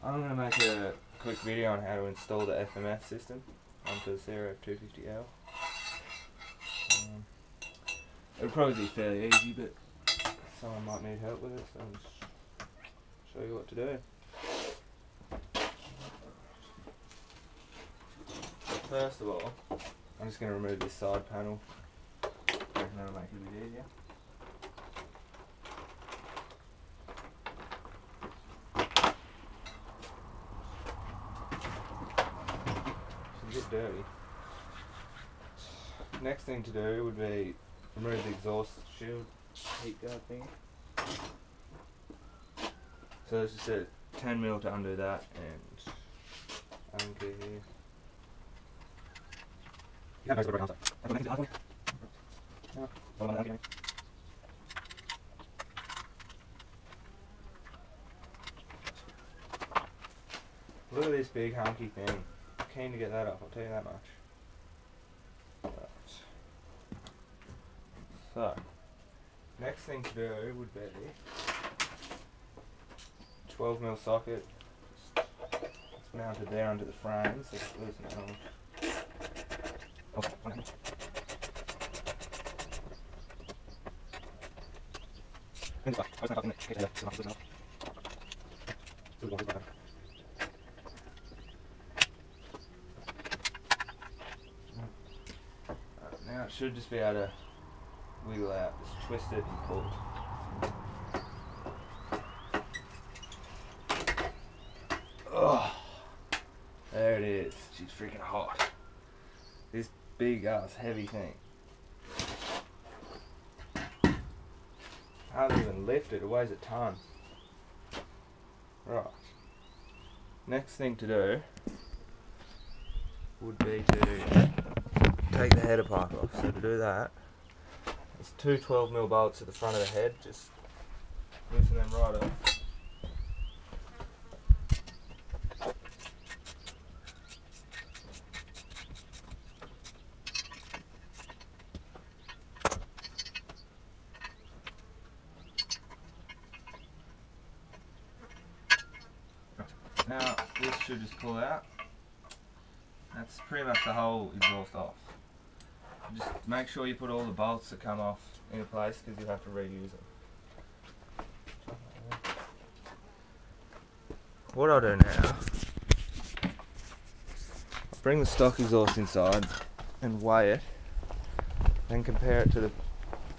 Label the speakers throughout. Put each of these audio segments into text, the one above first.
Speaker 1: I'm going to make a quick video on how to install the FMF system onto the crf250. It'll probably be fairly easy, but someone might need help with it, so I'll just show you what to do. First of all, I'm just going to remove this side panel. I reckon that'll make it a bit easier. It's a bit dirty. Next thing to do would be remove the exhaust shield heat guard thing. So there's just a 10mm to undo that and anchor here. Look at this big hunky thing. I'm keen to get that off, I'll tell you that much. Right. So, next thing to do would be 12mm socket. It's mounted there under the frame, so it's loosen it on. Now it should just be able to wiggle out, just twist it and pull. Oh, there it is. She's freaking hot. This big ass heavy thing. I haven't even lifted, it weighs a ton. Right. Next thing to do would be to take the header pipe off. So to do that, there's two 12mm bolts at the front of the head, just loosen them right up. Now this should just pull out. That's pretty much the whole exhaust off. Just make sure you put all the bolts that come off into place because you'll have to reuse them. What I'll do now, I'll bring the stock exhaust inside and weigh it, then compare it to the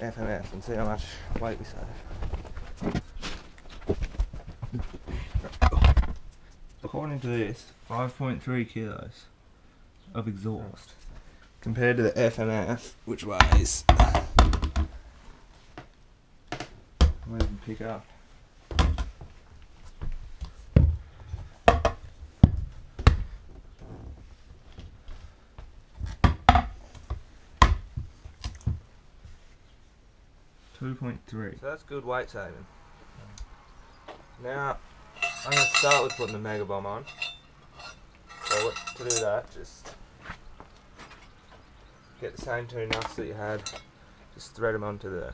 Speaker 1: FMF and see how much weight we save. According to this, 5.3 kilos of exhaust compared to the FMF, which weighs, I might even pick up. .3. So that's good weight saving. Now I'm going to start with putting the Megabomb on. So to do that, just get the same two nuts that you had, just thread them onto the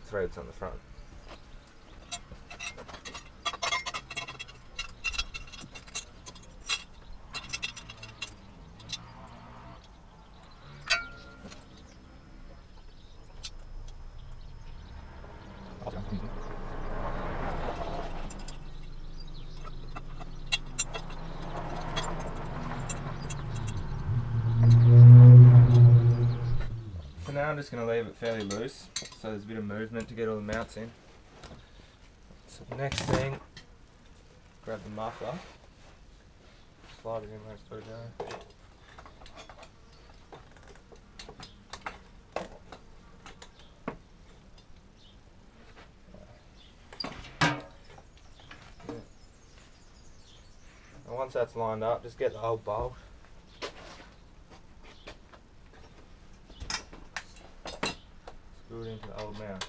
Speaker 1: threads on the front. Now I'm just going to leave it fairly loose so there's a bit of movement to get all the mounts in. So the next thing, grab the muffler, slide it in where it's got to go. And once that's lined up, just get the old bolt. Screw it into the old mount.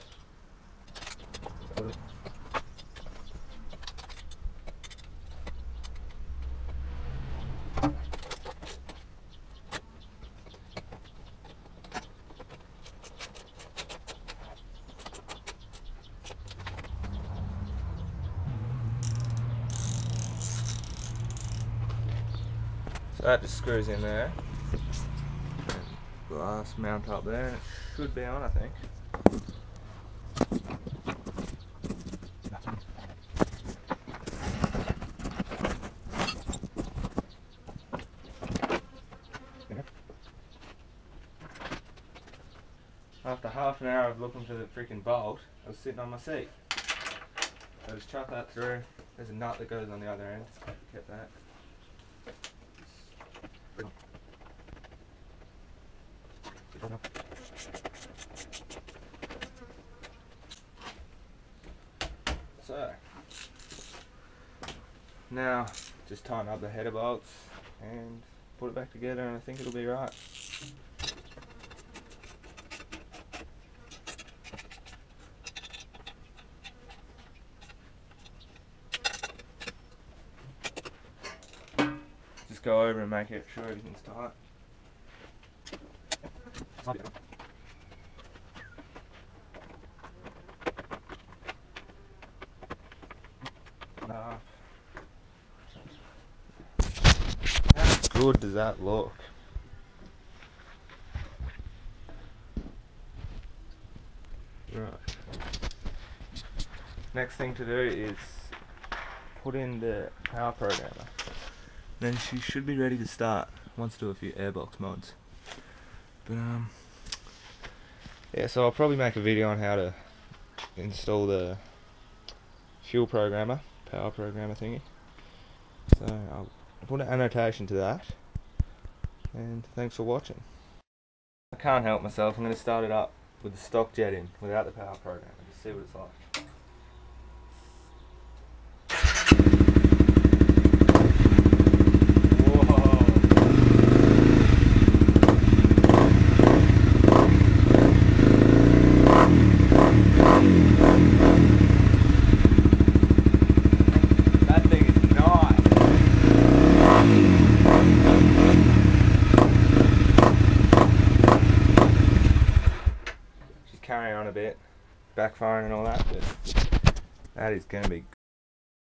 Speaker 1: that just screws in there. And glass mount up there, and it should be on, I think. After half an hour of looking for the freaking bolt, I was sitting on my seat. So just chuck that through. There's a nut that goes on the other end. Get that. So now just tighten up the header bolts and put it back together, and I think it'll be right. Just go over and make sure everything's tight. How good does that look? Right. Next thing to do is put in the power programmer. Then she should be ready to start. Wants to do a few airbox mods. But yeah, so I'll probably make a video on how to install the fuel programmer, power programmer thingy. So I'll put an annotation to that. And thanks for watching. I can't help myself. I'm going to start it up with the stock jet in, without the power programmer, just see what it's like. Carrying on a bit, backfiring and all that, but that is going to be